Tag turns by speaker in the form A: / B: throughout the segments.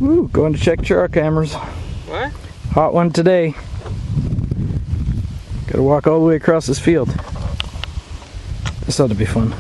A: Woo, going to check trail cameras.
B: What?
A: Hot one today. Gotta walk all the way across this field. This ought to be fun.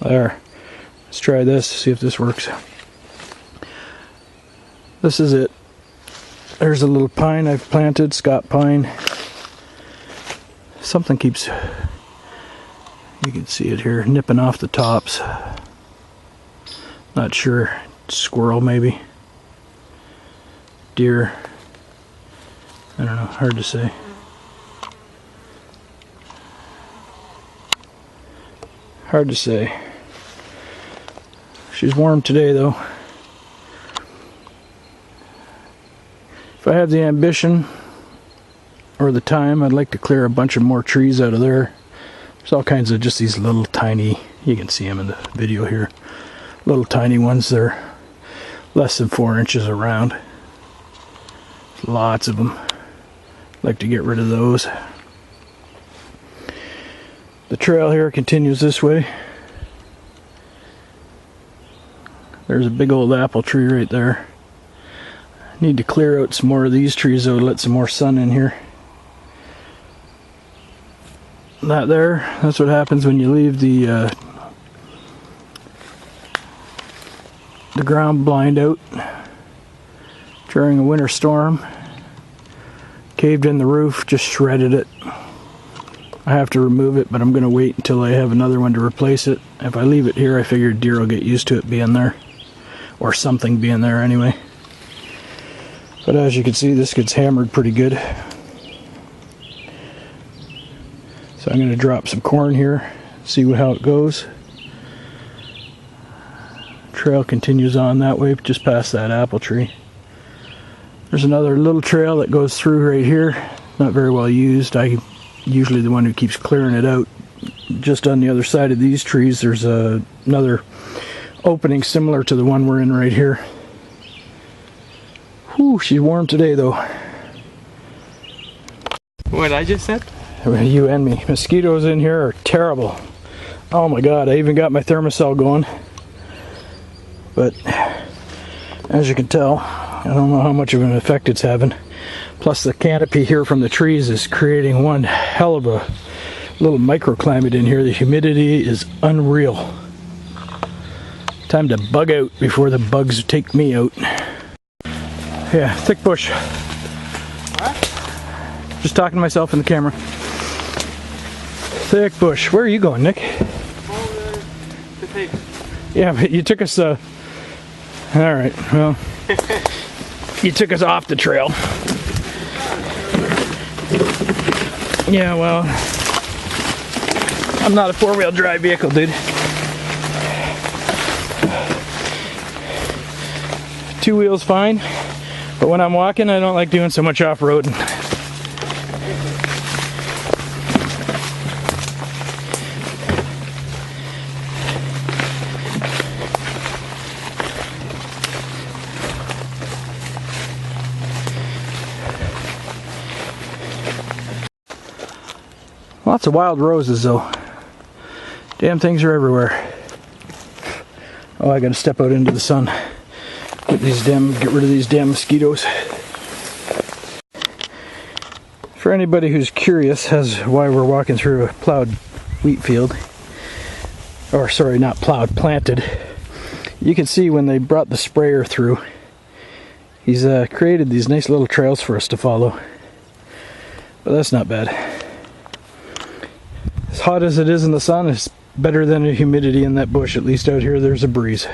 A: There. Let's try this, see if this works. This is it. There's a little pine I've planted, Scott pine. Something keeps, you can see it here, nipping off the tops. Not sure. Squirrel maybe. Deer. I don't know, hard to say. Hard to say. She's warm today though. If I have the ambition or the time, I'd like to clear a bunch of more trees out of there. There's all kinds of just these little tiny, you can see them in the video here, little tiny ones. They're less than 4 inches around. Lots of them. I'd like to get rid of those. The trail here continues this way. There's a big old apple tree right there. Need to clear out some more of these trees though, to let some more sun in here. That there, that's what happens when you leave the ground blind out during a winter storm. Caved in the roof, just shredded it. I have to remove it, but I'm going to wait until I have another one to replace it. If I leave it here, I figure deer will get used to it being there. Or something being there anyway. But as you can see, this gets hammered pretty good. So I'm going to drop some corn here, see how it goes. Trail continues on that way, just past that apple tree. There's another little trail that goes through right here. Not very well used. I'm usually the one who keeps clearing it out. Just on the other side of these trees, there's another opening similar to the one we're in right here. Whew, she's warm today though.
B: What I just said?
A: You and me. Mosquitoes in here are terrible. Oh my god, I even got my Thermacell going. But as you can tell, I don't know how much of an effect it's having. Plus the canopy here from the trees is creating one hell of a little microclimate in here. The humidity is unreal. Time to bug out before the bugs take me out. Yeah, thick bush. What? Just talking to myself in the camera. Thick bush. Where are you going, Nick?
B: Oh, the tape.
A: Yeah, but you took us, alright, well, you took us off the trail. Yeah, well, I'm not a four-wheel drive vehicle, dude. Two wheels fine, but when I'm walking, I don't like doing so much off-roading. Lots of wild roses though. Damn things are everywhere. Oh, I gotta step out into the sun. Get rid of these damn mosquitoes. For anybody who's curious as why we're walking through a plowed wheat field, or sorry, not plowed, planted. you can see when they brought the sprayer through, he's created these nice little trails for us to follow. But that's not bad. As hot as it is in the sun, it's better than the humidity in that bush. At least out here there's a breeze.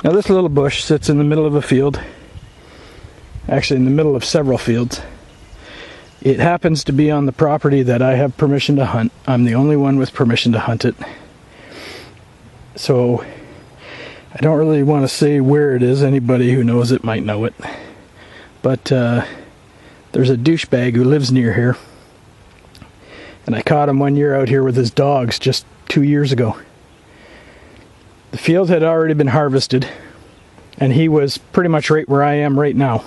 A: Now this little bush sits in the middle of a field. Actually in the middle of several fields. It happens to be on the property that I have permission to hunt. I'm the only one with permission to hunt it. So I don't really want to say where it is. Anybody who knows it might know it. But there's a douchebag who lives near here. And I caught him one year out here with his dogs just 2 years ago. The field had already been harvested. And he was pretty much right where I am right now.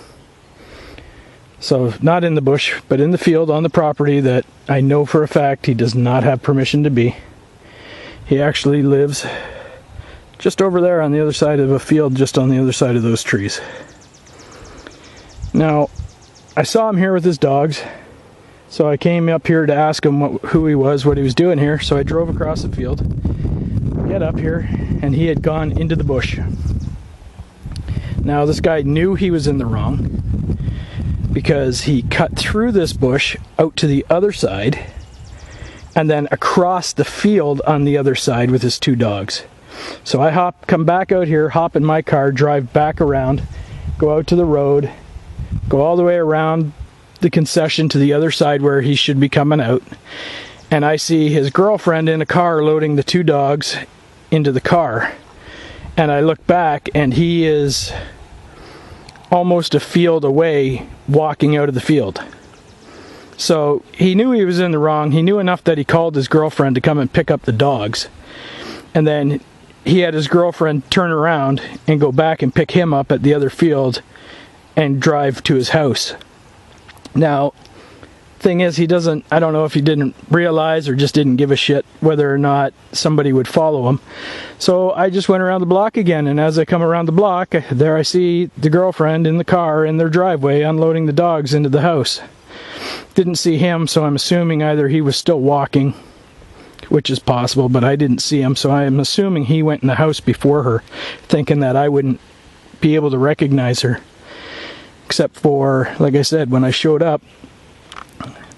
A: So not in the bush, but in the field on the property that I know for a fact he does not have permission to be. He actually lives just over there on the other side of a field, just on the other side of those trees. Now, I saw him here with his dogs, so I came up here to ask him who he was, what he was doing here. So I drove across the field, get up here, and he had gone into the bush. Now this guy knew he was in the wrong, because he cut through this bush out to the other side and then across the field on the other side with his two dogs. So I come back out here, hop in my car, drive back around, go out to the road, go all the way around the concession to the other side where he should be coming out, and I see his girlfriend in a car loading the two dogs into the car. And I look back and he is almost a field away walking out of the field. So he knew he was in the wrong. He knew enough that he called his girlfriend to come and pick up the dogs. And then he had his girlfriend turn around and go back and pick him up at the other field and drive to his house. Now, thing is, I don't know if he didn't realize or just didn't give a shit whether or not somebody would follow him. So I just went around the block again, and as I come around the block, there I see the girlfriend in the car in their driveway unloading the dogs into the house. Didn't see him, so I'm assuming either he was still walking, which is possible, but I didn't see him, so I am assuming he went in the house before her, thinking that I wouldn't be able to recognize her. Except for, like I said, when I showed up,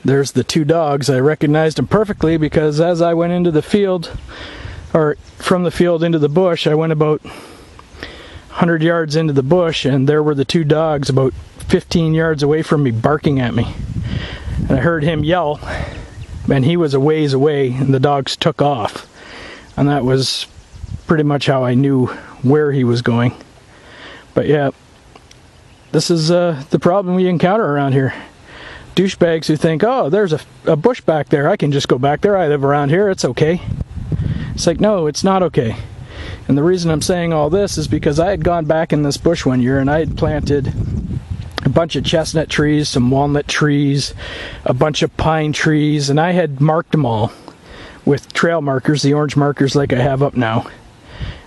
A: there's the two dogs. I recognized them perfectly because as I went into the field, or from the field into the bush, I went about 100 yards into the bush, and there were the two dogs about 15 yards away from me barking at me. And I heard him yell, and he was a ways away, and the dogs took off. And that was pretty much how I knew where he was going. But yeah, this is the problem we encounter around here. Douchebags who think, oh, there's a bush back there, I can just go back there, I live around here, it's okay. It's like, no, it's not okay. And the reason I'm saying all this is because I had gone back in this bush one year and I had planted a bunch of chestnut trees, some walnut trees, a bunch of pine trees, and I had marked them all with trail markers, the orange markers like I have up now.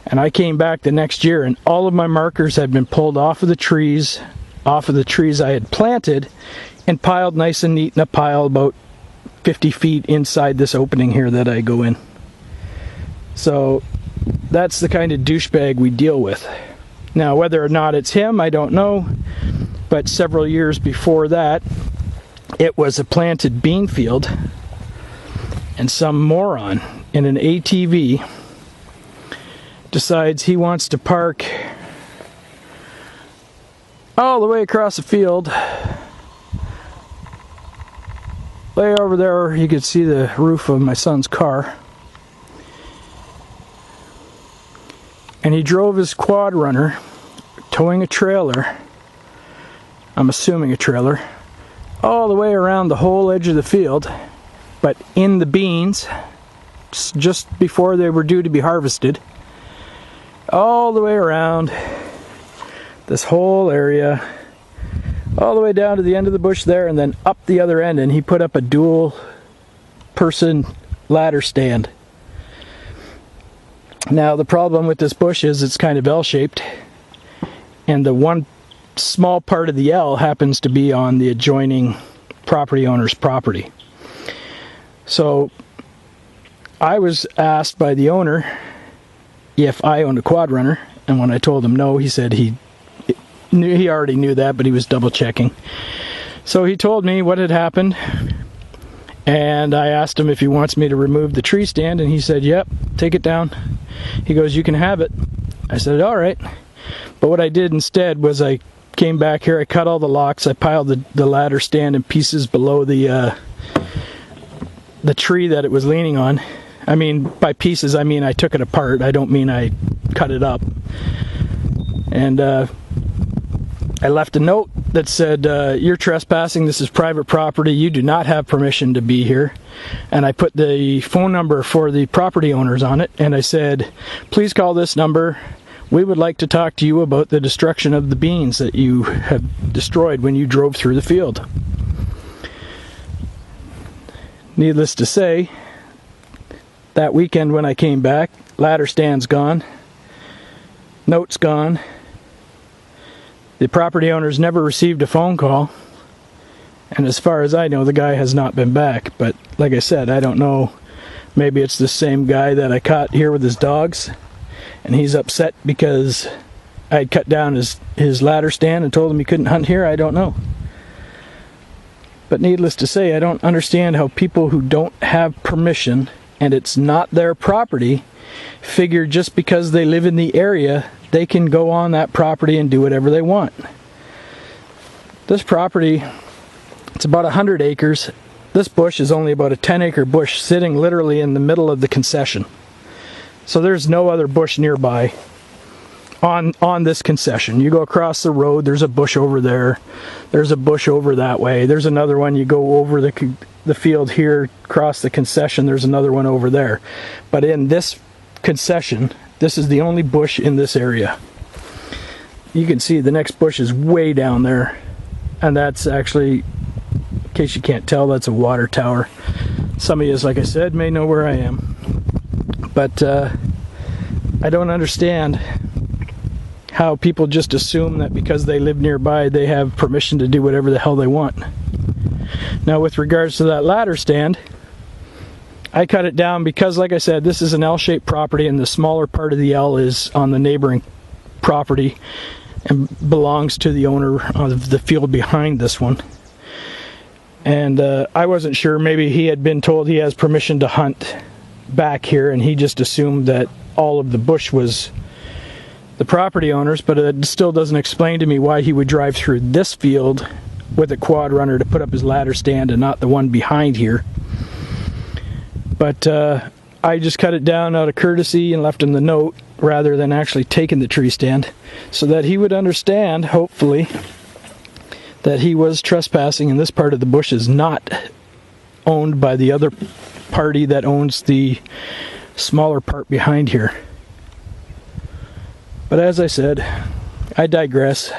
A: And I came back the next year and all of my markers had been pulled off of the trees I had planted, and piled nice and neat in a pile about 50 feet inside this opening here that I go in. So that's the kind of douchebag we deal with. Now, whether or not it's him, I don't know. But several years before that, it was a planted bean field. And some moron in an ATV decides he wants to park all the way across the field. Way over there, you could see the roof of my son's car. And he drove his quad runner, towing a trailer, I'm assuming a trailer, all the way around the whole edge of the field, but in the beans, just before they were due to be harvested, all the way around this whole area, all the way down to the end of the bush there, and then up the other end, and he put up a dual person ladder stand. Now the problem with this bush is it's kind of L-shaped, and the one small part of the L happens to be on the adjoining property owner's property. So I was asked by the owner if I owned a quad runner, and when I told him no, he said he already knew that, but he was double checking. So he told me what had happened, and I asked him if he wants me to remove the tree stand, and he said, yep, take it down. He goes, you can have it. I said, all right. But what I did instead was I came back here, I cut all the locks, I piled the ladder stand in pieces below the tree that it was leaning on. I mean, by pieces, I mean I took it apart. I don't mean I cut it up. And I left a note that said, you're trespassing, this is private property, you do not have permission to be here. And I put the phone number for the property owners on it, and I said, please call this number. We would like to talk to you about the destruction of the beans that you have destroyed when you drove through the field. Needless to say, that weekend when I came back, ladder stand's gone, note's gone. The property owners never received a phone call, and as far as I know, the guy has not been back. But like I said, I don't know, maybe it's the same guy that I caught here with his dogs, and he's upset because I cut down his ladder stand and told him he couldn't hunt here. I don't know. But needless to say, I don't understand how people who don't have permission and it's not their property figure just because they live in the area they can go on that property and do whatever they want. This property, it's about 100 acres. This bush is only about a 10-acre bush sitting literally in the middle of the concession. So there's no other bush nearby on this concession. You go across the road, there's a bush over there. There's a bush over that way. There's another one. You go over the field here, across the concession, there's another one over there. But in this concession, this is the only bush in this area. You can see the next bush is way down there, and that's actually, in case you can't tell, that's a water tower. Some of you, like I said, may know where I am. But I don't understand how people just assume that because they live nearby they have permission to do whatever the hell they want. Now with regards to that ladder stand, I cut it down because, like I said, this is an L-shaped property and the smaller part of the L is on the neighboring property and belongs to the owner of the field behind this one. And I wasn't sure, maybe he had been told he has permission to hunt back here and he just assumed that all of the bush was the property owners, but it still doesn't explain to me why he would drive through this field with a quad runner to put up his ladder stand and not the one behind here. But I just cut it down out of courtesy and left him the note rather than actually taking the tree stand, so that he would understand, hopefully, that he was trespassing and this part of the bush is not owned by the other party that owns the smaller part behind here. But as I said, I digress.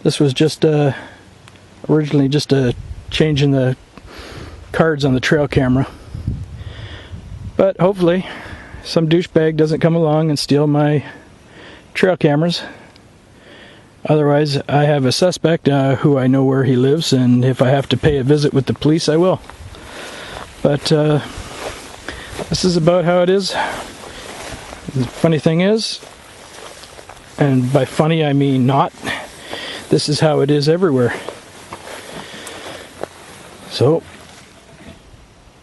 A: This was just originally just a change in the cards on the trail camera. But hopefully some douchebag doesn't come along and steal my trail cameras. Otherwise, I have a suspect who I know where he lives, and if I have to pay a visit with the police, I will. But this is about how it is. The funny thing is, and by funny I mean not, this is how it is everywhere. So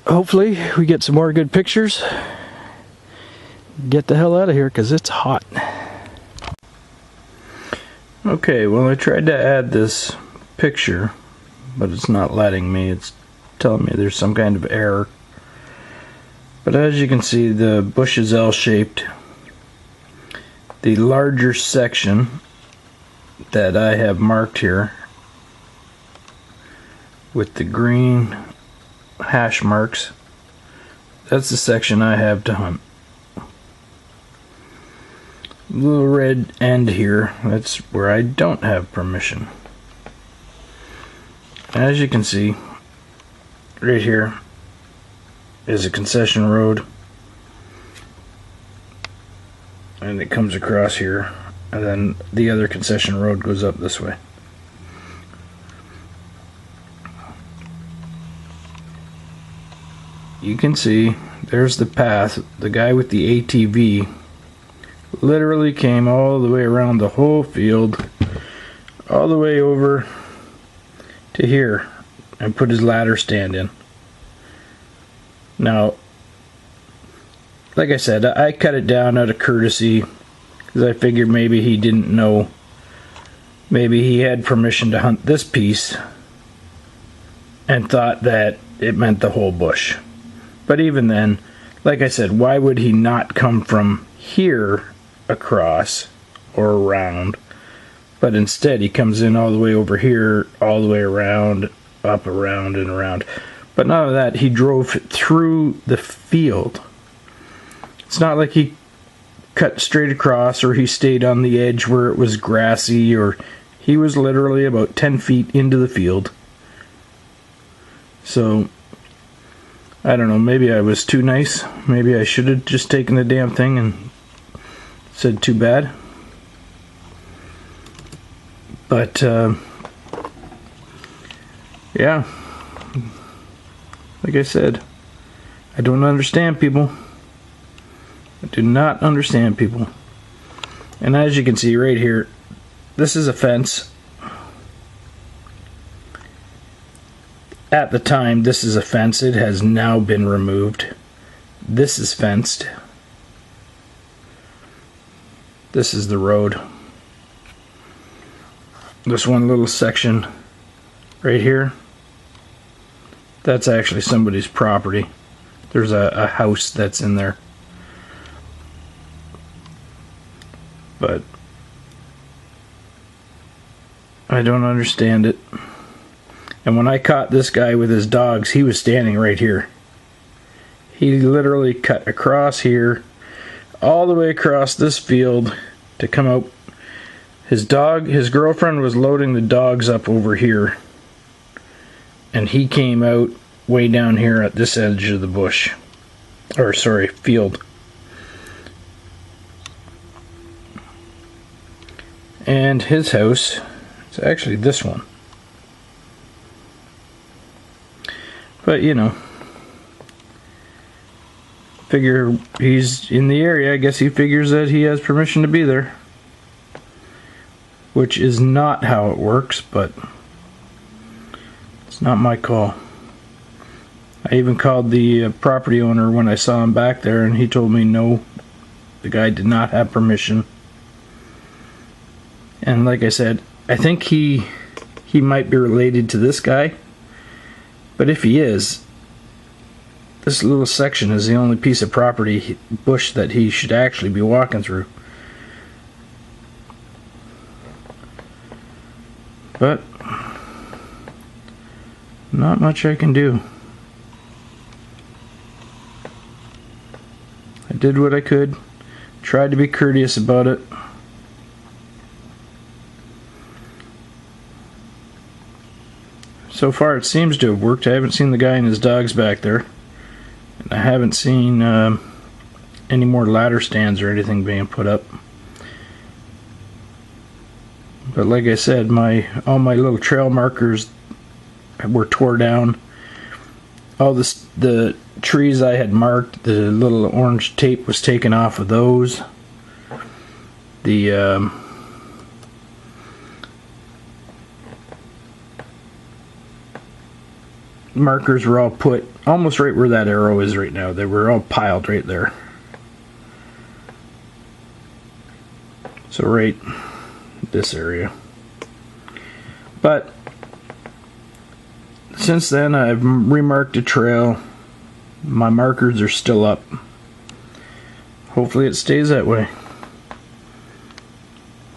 A: hopefully we get some more good pictures. Get the hell out of here because it's hot. Okay, well, I tried to add this picture, but it's not letting me. It's telling me there's some kind of error. But as you can see, the bush is L-shaped. The larger section that I have marked here with the green hash marks, that's the section I have to hunt. The little red end here, that's where I don't have permission. As you can see, right here is a concession road, and it comes across here, and then the other concession road goes up this way. You can see there's the path. The guy with the ATV literally came all the way around the whole field, all the way over to here, and put his ladder stand in. Now, like I said, I cut it down out of courtesy because I figured maybe he didn't know. Maybe he had permission to hunt this piece and thought that it meant the whole bush. But even then, like I said, why would he not come from here across or around? But instead he comes in all the way over here, all the way around, up, around, and around. But none of that. He drove through the field. It's not like he cut straight across or he stayed on the edge where it was grassy, or he was literally about 10 feet into the field. So I don't know, maybe I was too nice. Maybe I should have just taken the damn thing and said too bad. But yeah, like I said, I don't understand people. I do not understand people. And as you can see right here, this is a fence. At the time, this is a fence. It has now been removed. This is fenced. This is the road. This one little section right here, that's actually somebody's property. There's a house that's in there. But I don't understand it. And when I caught this guy with his dogs, he was standing right here. He literally cut across here, all the way across this field to come out. His girlfriend was loading the dogs up over here, and he came out way down here at this edge of the bush. Or sorry, field. And his house is actually this one. But, you know, figure he's in the area. I guess he figures that he has permission to be there. Which is not how it works, but it's not my call. I even called the property owner when I saw him back there, and he told me no, the guy did not have permission. And like I said, I think he might be related to this guy. But if he is, this little section is the only piece of property bush that he should actually be walking through. But not much I can do. I did what I could, tried to be courteous about it. So far it seems to have worked. I haven't seen the guy and his dogs back there. And I haven't seen any more ladder stands or anything being put up. But like I said, all my little trail markers were tore down. All the trees I had marked, the little orange tape was taken off of those. The markers were all put almost right where that arrow is right now. They were all piled right there. So right this area. But since then I've remarked a trail. My markers are still up. Hopefully it stays that way.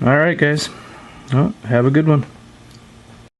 A: Alright guys. Well, have a good one.